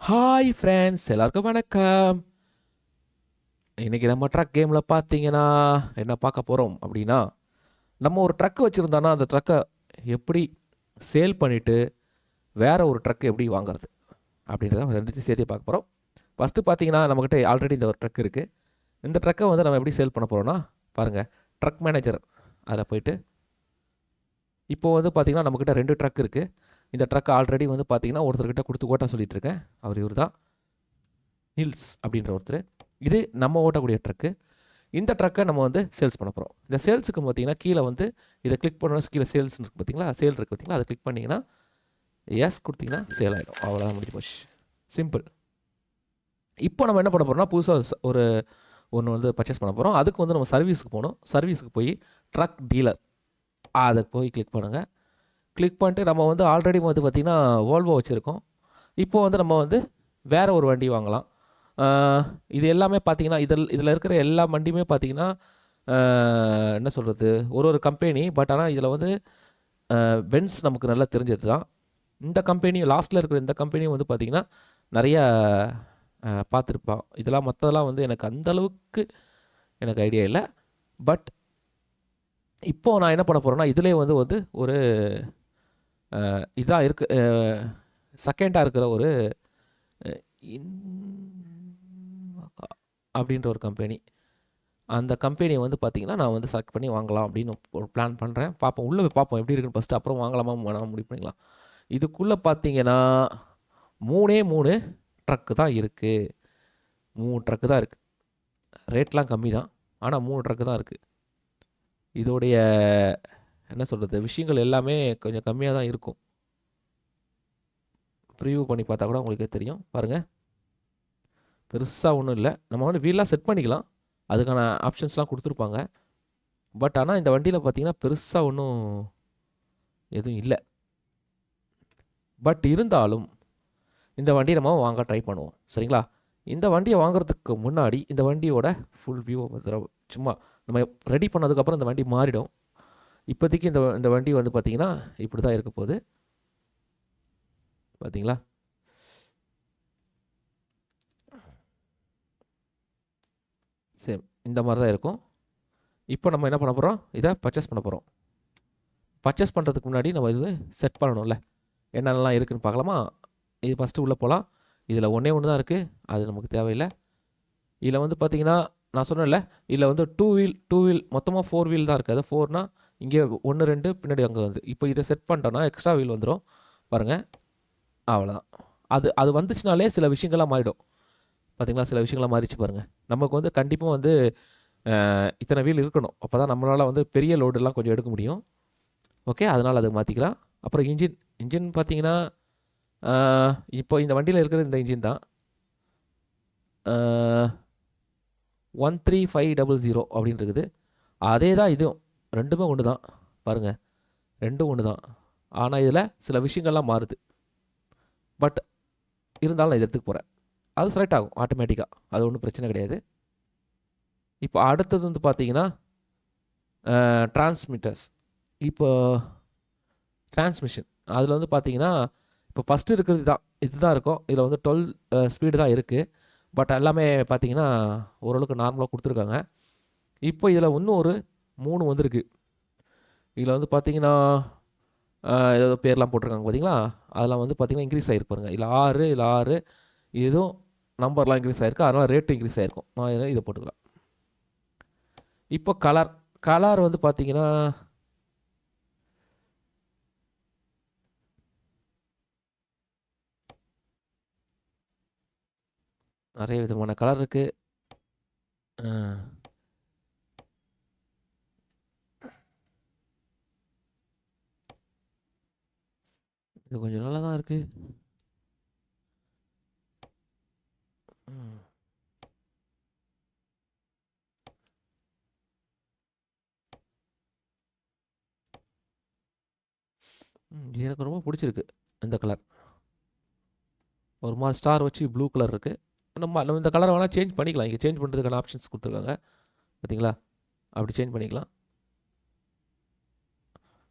Hi friends, எல்லாருக்கும் வணக்கம். இன்னைக்கு நம்ம ட்ரக் கேமில் பார்த்தீங்கன்னா என்ன பார்க்க போகிறோம் அப்படின்னா, நம்ம ஒரு ட்ரக் வச்சுருந்தோன்னா அந்த ட்ரக்கை எப்படி சேல் பண்ணிவிட்டு வேற ஒரு ட்ரக் எப்படி வாங்குறது அப்படின்றத ரெண்டுத்தையும் சேர்த்து பார்க்க போகிறோம். ஃபஸ்ட்டு பார்த்தீங்கன்னா நம்மக்கிட்ட ஆல்ரெடி இந்த ஒரு ட்ரக் இருக்குது. இந்த ட்ரக்கை வந்து நம்ம எப்படி சேல் பண்ண போகிறோன்னா, பாருங்கள், ட்ரக் மேனேஜர் அதில் போயிட்டு இப்போது வந்து பார்த்திங்கன்னா நம்மக்கிட்ட 2 ட்ரக் இருக்குது. இந்த ட்ரக் ஆல்ரெடி வந்து பார்த்திங்கன்னா ஒருத்தர்கிட்ட கொடுத்து ஓட்ட சொல்லிட்டு இருக்கேன். அவர் இவர் தான் ஹில்ஸ் அப்படின்ற ஒருத்தர். இது நம்ம ஓட்டக்கூடிய ட்ரக்கு. இந்த ட்ரக்கை நம்ம வந்து சேல்ஸ் பண்ண போகிறோம். இந்த சேல்ஸுக்கு பார்த்தீங்கன்னா கீழே வந்து இதை கிளிக் பண்ணணும். கீழே சேல்ஸ் இருக்குது பார்த்தீங்களா, சேல் இருக்குது பார்த்தீங்களா, அதை கிளிக் பண்ணிங்கன்னா எஸ் கொடுத்தீங்கன்னா சேல் ஆகிடும். அவ்வளோதான், முடிஞ்சு போச்சு. சிம்பிள். இப்போ நம்ம என்ன பண்ண போகிறோம்னா, புதுசாக ஒரு ஒன்று வந்து பர்ச்சேஸ் பண்ண போகிறோம். அதுக்கு வந்து நம்ம சர்வீஸுக்கு போகணும். சர்வீஸுக்கு போய் ட்ரக் டீலர் அதை போய் கிளிக் பண்ணுங்கள். கிளிக் பண்ணிட்டு நம்ம வந்து ஆல்ரெடி வந்து பார்த்திங்கன்னா வோல்வோ வச்சுருக்கோம். இப்போ வந்து நம்ம வந்து வேறு ஒரு வண்டி வாங்கலாம். இது எல்லாமே பார்த்தீங்கன்னா இதில் இருக்கிற எல்லா வண்டியுமே பார்த்தீங்கன்னா என்ன சொல்கிறது, ஒரு கம்பெனி. பட் ஆனால் இதில் வந்து பென்ஸ் நமக்கு நல்லா தெரிஞ்சது தான். இந்த கம்பெனியும் லாஸ்ட்டில் இருக்கிற இந்த கம்பெனியும் வந்து பார்த்திங்கன்னா நிறைய பார்த்துருப்பான். இதெல்லாம் மற்றதெல்லாம் வந்து எனக்கு அந்தளவுக்கு எனக்கு ஐடியா இல்லை. பட் இப்போது நான் என்ன பண்ண போகிறேன்னா, இதிலே வந்து வந்து ஒரு இதாக இருக்குது, செகண்டாக இருக்கிற ஒரு அப்படின்ற ஒரு கம்பெனி. அந்த கம்பெனியை வந்து பார்த்திங்கன்னா நான் வந்து செலக்ட் பண்ணி வாங்கலாம் அப்படின்னு ஒரு பிளான் பண்ணுறேன். பார்ப்போம், உள்ளே போய் பார்ப்போம் எப்படி இருக்குன்னு ஃபஸ்ட்டு, அப்புறம் வாங்கலாமா வேணாமா முடிவு பண்ணிக்கலாம். இதுக்குள்ளே பார்த்தீங்கன்னா 3 ட்ரக்கு தான் இருக்குது. 3 ட்ரக்கு தான் இருக்குது. ரேட்லாம் கம்மி தான், ஆனால் 3 ட்ரக்கு தான் இருக்குது. இதோடைய என்ன சொல்கிறது, விஷயங்கள் எல்லாமே கொஞ்சம் கம்மியாக தான் இருக்கும். ப்ரிவியூ பண்ணி பார்த்தா கூட உங்களுக்கே தெரியும். பாருங்கள், பெருசாக ஒன்றும் இல்லை. நம்ம வந்து வீல்லாம் செட் பண்ணிக்கலாம், அதுக்கான ஆப்ஷன்ஸ்லாம் கொடுத்துருப்பாங்க. பட் ஆனால் இந்த வண்டியில் பார்த்தீங்கன்னா பெருசாக ஒன்றும் எதுவும் இல்லை. பட் இருந்தாலும் இந்த வண்டியை நம்ம வாங்க ட்ரை பண்ணுவோம், சரிங்களா? இந்த வண்டியை வாங்குறதுக்கு முன்னாடி இந்த வண்டியோட ஃபுல் வியூவை சும்மா நம்ம ரெடி பண்ணதுக்கப்புறம் இந்த வண்டி மாறிடும். இப்போதைக்கு இந்த வண்டி வந்து பார்த்திங்கன்னா இப்படி தான் இருக்க போகுது. பார்த்தீங்களா? சேம் இந்த மாதிரி தான் இருக்கும். இப்போ நம்ம என்ன பண்ண போகிறோம், இதை பர்ச்சேஸ் பண்ண போகிறோம். பர்ச்சேஸ் பண்ணுறதுக்கு முன்னாடி நம்ம இது செட் பண்ணணும்ல, என்னென்னலாம் இருக்குதுன்னு பார்க்கலாமா? இது ஃபஸ்ட்டு உள்ளே போகலாம். இதில் ஒன்றே ஒன்று தான் இருக்குது, அது நமக்கு தேவையில்லை. இதில் வந்து பார்த்திங்கன்னா நான் சொன்னேன்ல, இதில் வந்து டூ வீல் மொத்தமாக 4 வீல் தான் இருக்குது. அது 4னா இங்கே 1 2 பின்னாடி அங்கே வந்து இப்போ இதை செட் பண்ணிட்டோன்னா எக்ஸ்ட்ரா வீல் வந்துடும். பாருங்கள், அவ்வளோதான். அது அது வந்துச்சுனாலே சில விஷயங்கள்லாம் மாறிடும். பார்த்திங்களா, சில விஷயங்கள்லாம் மாறிச்சு பாருங்கள். நமக்கு வந்து கண்டிப்பாக வந்து இத்தனை வீல் இருக்கணும், அப்போ தான் நம்மளால் வந்து பெரிய லோடெல்லாம் கொஞ்சம் எடுக்க முடியும். ஓகே, அதனால் அதை மாற்றிக்கலாம். அப்புறம் இன்ஜின் பார்த்திங்கன்னா இப்போ இந்த வண்டியில் இருக்கிற இந்த இன்ஜின் தான் 13500 அப்படின்னு இருக்குது. அதே தான் இதுவும், ரெண்டுமே ஒன்று தான். பாருங்கள், ரெண்டும் ஒன்று தான். ஆனால் இதில் சில விஷயங்கள்லாம் மாறுது. பட் இருந்தாலும் நான் இதை எடுத்துக்க போகிறேன். அது செலக்ட் ஆகும் ஆட்டோமேட்டிக்காக, அது ஒன்றும் பிரச்சனை கிடையாது. இப்போ அடுத்தது வந்து பார்த்தீங்கன்னா டிரான்ஸ்மிட்டர்ஸ். இப்போ டிரான்ஸ்மிஷன் அதில் வந்து பார்த்தீங்கன்னா இப்போ ஃபஸ்ட்டு இருக்கிறது தான், இது தான் இருக்கும். இதில் வந்து 12 ஸ்பீடு தான் இருக்குது. பட் எல்லாமே பார்த்தீங்கன்னா ஓரளவுக்கு நார்மலாக கொடுத்துருக்காங்க. இப்போ இதில் இன்னும் ஒரு 3 வந்திருக்கு. இதில் வந்து பார்த்தீங்கன்னா ஏதோ பேர்லாம் போட்டிருக்காங்க பார்த்தீங்களா, அதெல்லாம் வந்து பார்த்தீங்கன்னா இன்க்ரீஸ் ஆகிருக்கு பாருங்கள். இதில் 6 இதுவும் நம்பர்லாம் இன்க்ரீஸ் ஆகிருக்கு, அதனால் ரேட்டு இன்க்ரீஸ் ஆகிருக்கும். நான் இதை போட்டுக்கலாம். இப்போ கலர் வந்து பார்த்தீங்கன்னா நிறைய விதமான கலர் இருக்குது. இது கொஞ்சம் நல்லா தான் இருக்குது. இது எனக்கு ரொம்ப பிடிச்சிருக்கு. இந்த கலர் ஒரு மாதிரி ஸ்டார் வச்சு ப்ளூ கலர் இருக்குது. நம்ம இந்த கலரை வேணால் சேஞ்ச் பண்ணிக்கலாம். இங்கே சேஞ்ச் பண்ணுறதுக்கான ஆப்ஷன்ஸ் கொடுத்துருக்காங்க பார்த்தீங்களா, அப்படி சேஞ்ச் பண்ணிக்கலாம்.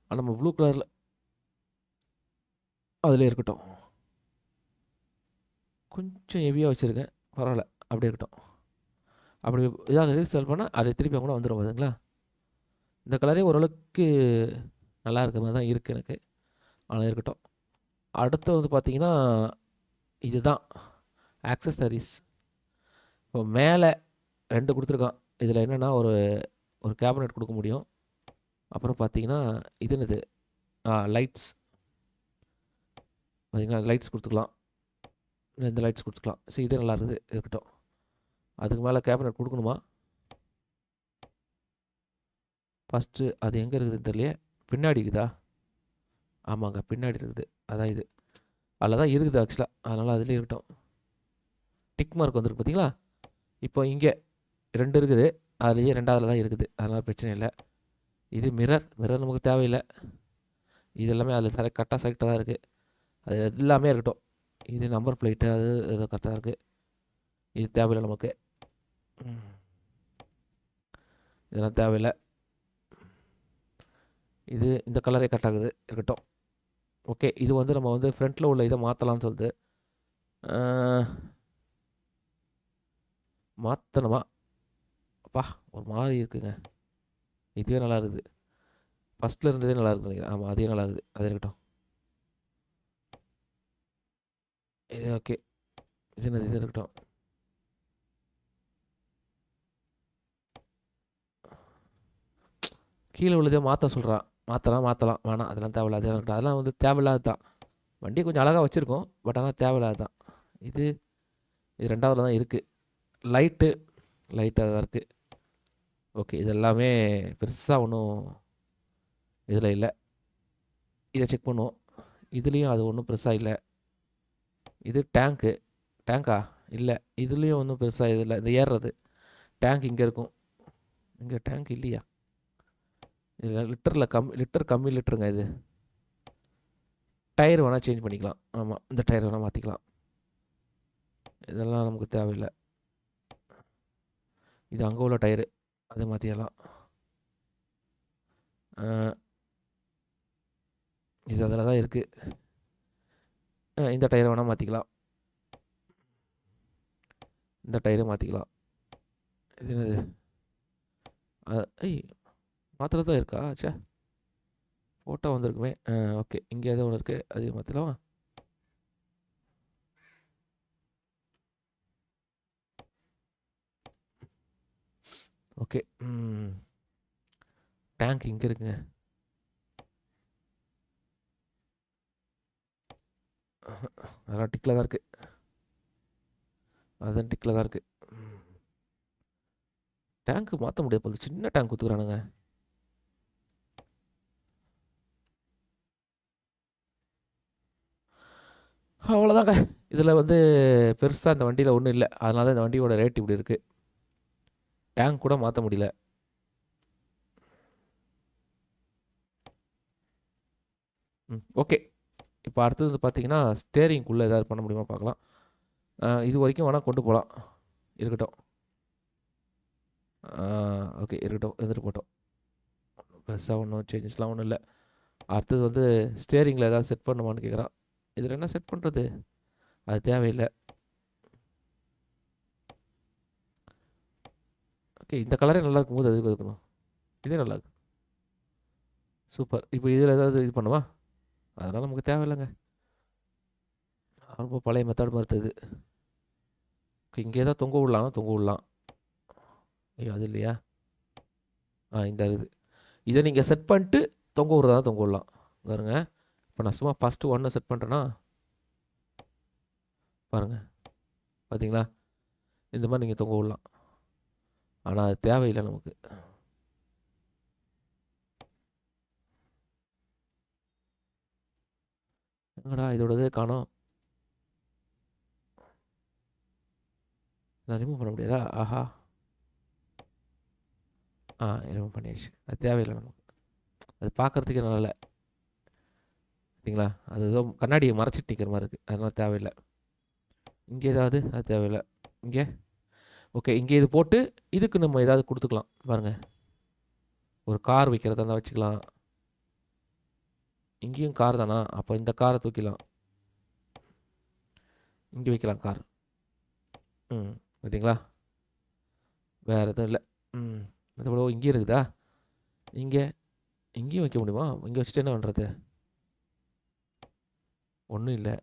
ஆனால் நம்ம ப்ளூ கலரில் அதில் இருக்கட்டும். கொஞ்சம் ஹெவியாக வச்சுருக்கேன், பரவாயில்ல அப்படியே இருக்கட்டும். அப்படி இதாக ரீசேல் பண்ணால் அது திருப்பி கூட வந்துடும் பாருங்களா. இந்த கலரே ஓரளவுக்கு நல்லா இருக்க மாதிரி தான் இருக்குது எனக்கு, ஆனால் இருக்கட்டும். அடுத்து வந்து பார்த்திங்கன்னா இதுதான் ஆக்சஸரிஸ். இப்போ மேலே 2 கொடுத்துருக்கான். இதில் என்னென்னா ஒரு ஒரு கேபினெட் கொடுக்க முடியும். அப்புறம் பார்த்தீங்கன்னா இது என்னது, லைட்ஸ். பார்த்தீங்கன்னா லைட்ஸ் கொடுத்துக்கலாம், இந்த லைட்ஸ் கொடுத்துக்கலாம். சரி, இதே நல்லா இருக்குது, இருக்கட்டும். அதுக்கு மேலே கேபினெட் கொடுக்கணுமா? ஃபஸ்ட்டு அது எங்கே இருக்குதுன்னு தெரியலையே. பின்னாடி இருக்குதா? ஆமாங்க, பின்னாடி இருக்குது. அதான் இது அதில் தான் இருக்குது ஆக்சுவலாக, அதனால் அதுலேயே இருக்கட்டும். டிக் மார்க் வந்துருக்கு பார்த்தீங்களா. இப்போ இங்கே 2 இருக்குது, அதுலேயே 2ஆவதுல தான் இருக்குது, அதனால் பிரச்சனை இல்லை. இது மிரர் நமக்கு தேவையில்லை. இது எல்லாமே அதில் கரெக்டாக செலக்டாக தான் இருக்குது, அது எல்லாமே இருக்கட்டும். இது நம்பர் பிளேட்டு அது கரெக்டாக இருக்குது, இது தேவையில்லை நமக்கு. இதெல்லாம் தேவையில்லை. இது இந்த கலரே கரெக்டாகுது, இருக்கட்டும். ஓகே, இது வந்து நம்ம வந்து ஃப்ரண்ட்டில் உள்ள இதை மாற்றலாம்னு சொல்லுது. மாற்றணுமா? அப்பா ஒரு மாதிரி இருக்குங்க. இதுவே நல்லா இருக்குது, ஃபஸ்ட்டில் இருந்ததே நல்லா இருக்குன்னு நினைக்கிறேன். ஆமாம், அதே நல்லா இருக்குது, அது இருக்கட்டும். இது ஓகே, இது என்னது, இது இருக்கட்டும். கீழே உள்ளதே மாற்ற சொல்கிறான். மாற்றலாம் வேணாம், அதெல்லாம் தேவையில்ல, அதே இருக்கட்டும். அதெல்லாம் வந்து தேவையில்லாது தான். வண்டி கொஞ்சம் அழகாக வச்சுருக்கோம், பட் ஆனால் தேவையில்லாது தான். இது 2ஆவதுல தான் இருக்குது. லைட்டாக தான் இருக்குது. ஓகே, இது எல்லாமே பெருசாக ஒன்றும் இதில் இல்லை. இதை செக் பண்ணுவோம். இதுலேயும் அது ஒன்றும் பெருசாக இல்லை. இது டேங்கா இல்லை, இதுலேயும் ஒன்றும் பெருசாக இது இல்லை. இந்த ஏறுறது டேங்க் இங்கே இருக்கும், இங்கே டேங்க் இல்லையா? இதில் லிட்டர் கம்மி லிட்டருங்க. இது டயர் வேணால் சேஞ்ச் பண்ணிக்கலாம். ஆமாம், இந்த டயர் வேணால் மாற்றிக்கலாம். இதெல்லாம் நமக்கு தேவையில்லை. இது அங்கே உள்ள டயரு, அதை மாற்றிடலாம். இது அதில் தான் இருக்குது. இந்த டயரை வேணால் மாற்றிக்கலாம், இந்த டயரை மாற்றிக்கலாம். இது என்னது? மாத்திரை தான் இருக்கா? சே, ஃபோட்டோ வந்திருக்குமே. ஓகே, இங்கே ஏதோ ஒன்று இருக்குது, அது மாற்றலாமா? ஓகே, டேங்க் இங்கே இருக்குங்க. அதெல்லாம் டிக்கில் தான் இருக்குது, அதுதான் டிக்கில் தான் இருக்குது. டேங்க்கு மாற்ற முடியாது போது, சின்ன டேங்க் கொடுத்துக்குறானுங்க. அவ்வளோதாங்க. இதில் வந்து பெருசாக இந்த வண்டியில் ஒன்றும் இல்லை, அதனால தான் இந்த வண்டியோட ரேட் இப்படி இருக்குது. டேங்க் கூட மாற்ற முடியல. ஓகே, இப்போ அடுத்தது வந்து பார்த்தீங்கன்னா ஸ்டேரிங்குள்ளே ஏதாவது பண்ண முடியுமா பார்க்கலாம். இது வரைக்கும் வேணால் கொண்டு போகலாம், இருக்கட்டும். ஓகே, இருக்கட்டும், இருந்துட்டு போட்டோம். பெருசாக ஒன்றும் சேஞ்சஸ்லாம் ஒன்றும் இல்லை. அடுத்தது வந்து ஸ்டேரிங்கில் ஏதாவது செட் பண்ணுமான்னு கேட்குறான். இதில் என்ன செட் பண்ணுறது, அது தேவையில்லை. ஓகே, இந்த கலரே நல்லா இருக்கும்போது அதுக்கு இருக்கணும். இதே நல்லா இருக்கு, சூப்பர். இப்போ இதில் ஏதாவது இது பண்ணுவா, அதெல்லாம் நமக்கு தேவையில்லைங்க, ரொம்ப பழைய மெத்தட் மறுத்தது. இங்கே ஏதாவது தொங்க விடலாம்னா தொங்க விடலாம். ஐயோ, அது இல்லையா? இந்த இருக்குது. இதை நீங்கள் செட் பண்ணிட்டு தொங்க விட்றதா தொங்க விடலாம். பாருங்க, இப்போ நான் சும்மா ஃபஸ்ட்டு 1 செட் பண்ணுறேன்னா பாருங்கள், பார்த்தீங்களா? இந்த மாதிரி நீங்கள் தொங்க விடலாம், ஆனால் அது தேவையில்லை நமக்கு. என்னடா இதோடதே காணோம், நான் ரிமூவ் பண்ண முடியாதா? ஆஹா, ரிமூவ் பண்ணியாச்சு. அது தேவையில்லை நமக்கு, அது பார்க்குறதுக்கே நல்லா இல்லை, பார்த்தீங்களா? அது ஏதோ கண்ணாடியை மறைச்சிட்டு நிற்கிற மாதிரி இருக்குது, அதனால் தேவையில்லை. இங்கே ஏதாவது, அது தேவையில்லை. இங்கே ஓகே, இங்கே இது போட்டு இதுக்கு நம்ம ஏதாவது கொடுத்துக்கலாம். பாருங்கள், ஒரு கார் வைக்கிறதா இருந்தால் வச்சுக்கலாம். இங்கேயும் கார் தானா, அப்போ இந்த காரை தூக்கிடலாம். இங்கே வைக்கலாம் கார். பார்த்தீங்களா? வேறு எதுவும் இல்லை. அது கூட இங்கே இருக்குதா? இங்கேயும் வைக்க முடியுமா? இங்கே வச்சுட்டு என்ன பண்ணுறது? ஒன்றும் இல்லை.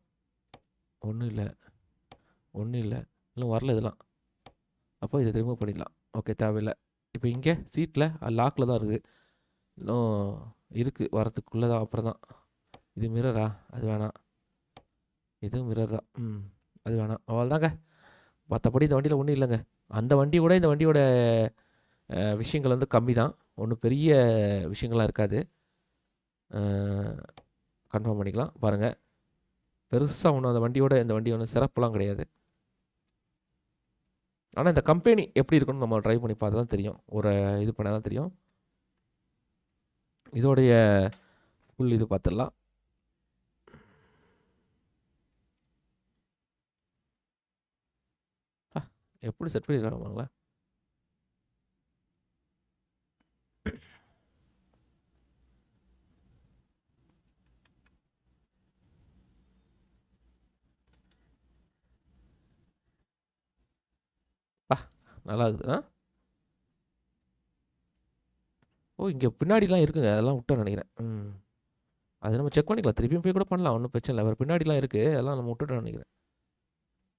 இன்னும் வரல இதெல்லாம். அப்போ இதை ரிமூவ் பண்ணிடலாம். ஓகே, தேவையில்லை. இப்போ இங்கே சீட்டில் லாக்கில் தான் இருக்குது. இன்னும் இருக்குது வரத்துக்குள்ளே தான். அப்புறம் தான் இது மிரரா? அது வேணாம். இதுவும் மிரர் தான். அது வேணாம். அவ்வளோதாங்க. மற்றபடி இந்த வண்டியில் ஒன்றும் இல்லைங்க. அந்த வண்டி கூட இந்த வண்டியோட விஷயங்கள் வந்து கம்மி தான். ஒன்றும் பெரிய விஷயங்கள்லாம் இருக்காது. கன்ஃபார்ம் பண்ணிக்கலாம். பாருங்கள், பெருசாக ஒன்றும் அந்த வண்டியோட இந்த வண்டி ஒன்றும் சிறப்புலாம் கிடையாது. ஆனால் இந்த கம்பெனி எப்படி இருக்குன்னு நம்ம ட்ரை பண்ணி பார்த்தா தான் தெரியும். ஒரு இது பண்ணால் தான் தெரியும். இதோடைய ஃபுல் இது பார்த்துடலாம். எப்படி செட் பண்ணிடுறாங்களா? நல்லா இருக்குது. ஓ, இங்கே பின்னாடிலாம் இருக்குங்க. அதெல்லாம் விட்டோன்னு நினைக்கிறேன். அது நம்ம செக் பண்ணிக்கலாம். திருப்பியும் போய் கூட பண்ணலாம். ஒன்றும் பிரச்சனை இல்லை. வேறு பின்னாடிலாம் இருக்குது. அதெல்லாம் நம்ம விட்டுட்டோன்னு நினைக்கிறேன்.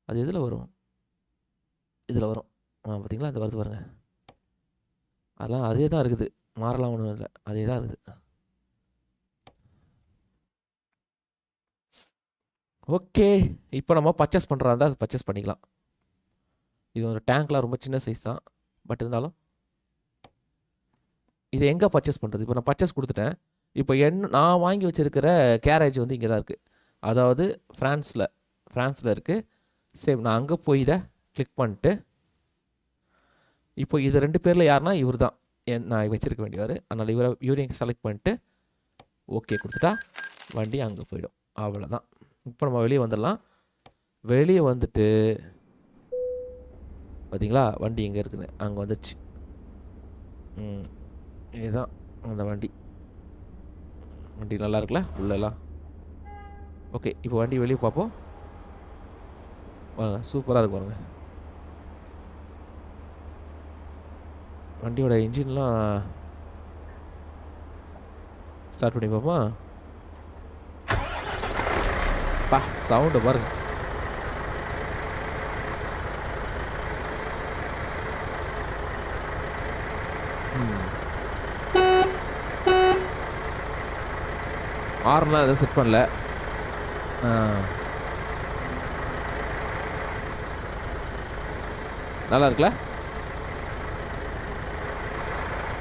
அது எதில் வரும்? இதில் வரும். பார்த்தீங்களா? அது வருது பாருங்கள். அதெல்லாம் அதே தான் இருக்குது. மாறலாம் ஒன்றும் இல்லை. அதே தான் இருக்குது. ஓகே, இப்போ நம்ம பர்ச்சேஸ் பண்ணுறதா இருந்தால் அது பர்ச்சேஸ் பண்ணிக்கலாம். இது ஒரு டேங்க்லாம் ரொம்ப சின்ன சைஸ் தான். பட் இருந்தாலும் இதை எங்கே பர்ச்சேஸ் பண்ணுறது? இப்போ நான் பர்ச்சேஸ் கொடுத்துட்டேன். இப்போ நான் வாங்கி வச்சுருக்கிற கேரேஜ் வந்து இங்கே தான் இருக்குது. அதாவது ஃப்ரான்ஸில் இருக்குது. சேம் நான் அங்கே போய் இதை கிளிக் பண்ணிட்டு, இப்போ இது 2 பேரில் யாருன்னா இவர் தான் நான் வச்சுருக்க வேண்டியவர். அதனால் இவரையும் செலக்ட் பண்ணிட்டு ஓகே கொடுத்துட்டா வண்டி அங்கே போயிடும். அவ்வளோதான். இப்போ நம்ம வெளியே வந்துடலாம். வெளியே வந்துட்டு பார்த்தீங்களா வண்டி எங்கே இருக்குன்னு? அங்கே வந்துடுச்சு. இதுதான் அந்த வண்டி நல்லா இருக்குல்ல உள்ளெல்லாம். ஓகே, இப்போ வண்டி வெளியே பார்ப்போம். வாங்க, சூப்பராக இருக்கு பாருங்க. வண்டியோட இன்ஜின்லாம் ஸ்டார்ட் பண்ணி பார்ப்போமா? சவுண்டை பாருங்க. ஹார்ன்லாம் எதுவும் செட் பண்ணல. நல்லா இருக்குல்ல?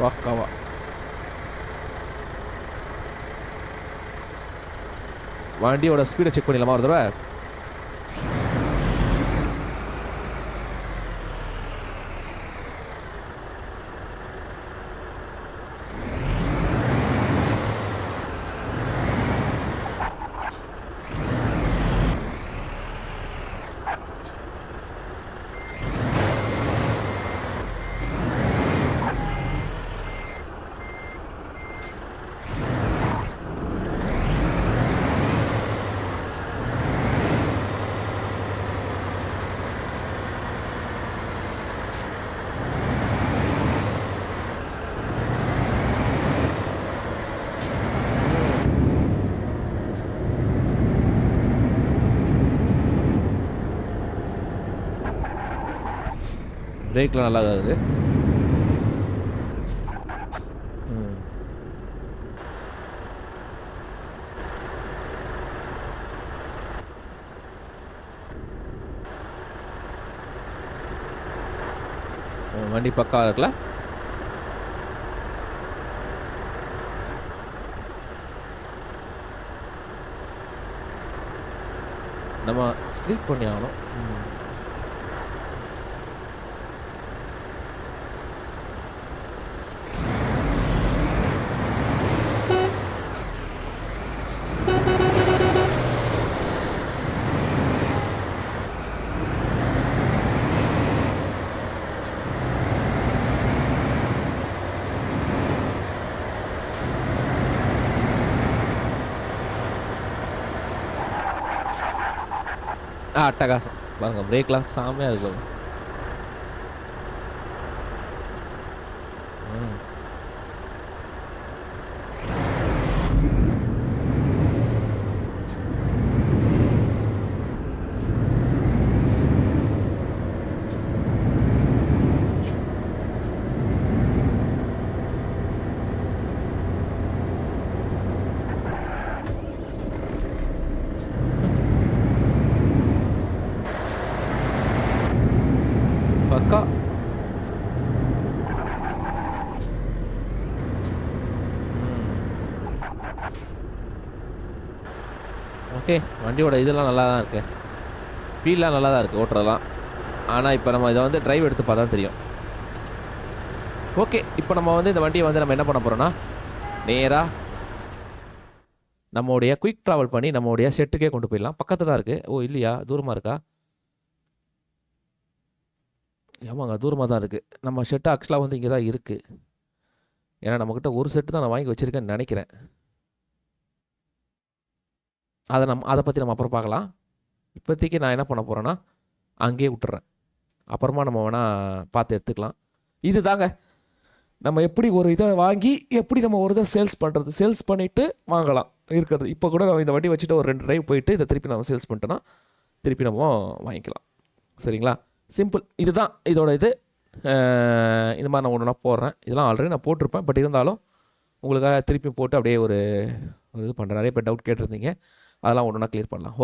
வாக்காவா வண்டியோட ஸ்பீடை செக் பண்ணிடலாமா ஒரு தடவை? பிரேக்லாம் நல்லா இருக்குது. வண்டி பக்காவாக இருக்குல்ல? நம்ம ஸ்லீப் பண்ணி ஆகணும். அட்டகாசம் பாருங்கள், பிரேக்லாம் செம்மையாக இருக்கு பாருங்க. ம். பக்கா. ஓகே, வண்டியோட இதெல்லாம் நல்லா தான் இருக்குது, ஃபீல்லாம் நல்லா தான் இருக்குது ஓட்டுறதெல்லாம். ஆனால் இப்போ நம்ம இதை வந்து டிரைவ் எடுத்து பார்த்தா தான் தெரியும். ஓகே, இப்போ நம்ம வந்து இந்த வண்டியை வந்து நம்ம என்ன பண்ண போகிறோன்னா, நேராக நம்மளுடைய குயிக் ட்ராவல் பண்ணி நம்மளுடைய செட்டுக்கே கொண்டு போயிடலாம். பக்கத்தில் தான் இருக்குது. ஓ இல்லையா, தூரமாக இருக்கா? ஆமாங்க, தூரமாக தான் இருக்குது. நம்ம செட்டு ஆக்சுவலாக வந்து இங்கே தான் இருக்குது. ஏன்னா நம்மக்கிட்ட ஒரு செட்டு தான் நான் வாங்கி வச்சுருக்கேன்னு நினைக்கிறேன். அதை பற்றி நம்ம அப்புறம் பார்க்கலாம். இப்போதைக்கு நான் என்ன பண்ண போகிறேன்னா, அங்கேயே விட்டுறேன். அப்புறமா நம்ம வேணால் பார்த்து எடுத்துக்கலாம். இது தாங்க நம்ம எப்படி ஒரு இதை வாங்கி எப்படி நம்ம ஒரு இதை சேல்ஸ் பண்ணிவிட்டு வாங்கலாம் இருக்கிறது. இப்போ கூட நம்ம இந்த வண்டி வச்சுட்டு ஒரு 2 டிரைவ் போயிட்டு இதை திருப்பி நம்ம சேல்ஸ் பண்ணிட்டோன்னா திருப்பி நம்ம வாங்கிக்கலாம். சரிங்களா, சிம்பிள். இதுதான் இதோட இது. இந்த மாதிரி நான் ஒன்று போடுறேன். இதெல்லாம் ஆல்ரெடி நான் போட்டிருப்பேன், பட் இருந்தாலும் உங்களுக்காக திருப்பி போட்டு அப்படியே ஒரு இது பண்ணுறேன். நிறைய பேர் டவுட் கேட்டிருந்தீங்க, அதெல்லாம் ஒன்று கிளியர் பண்ணலாம்.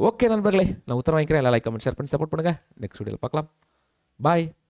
ஓகே நண்பர்களே, நான் உத்தரவு வாங்கிக்கிறேன். எல்லாம் லைக் கமெண்ட் ஷேர் பண்ணி சப்போர்ட் பண்ணுங்கள். நெக்ஸ்ட் வீடியோவில் பார்க்கலாம். பாய்.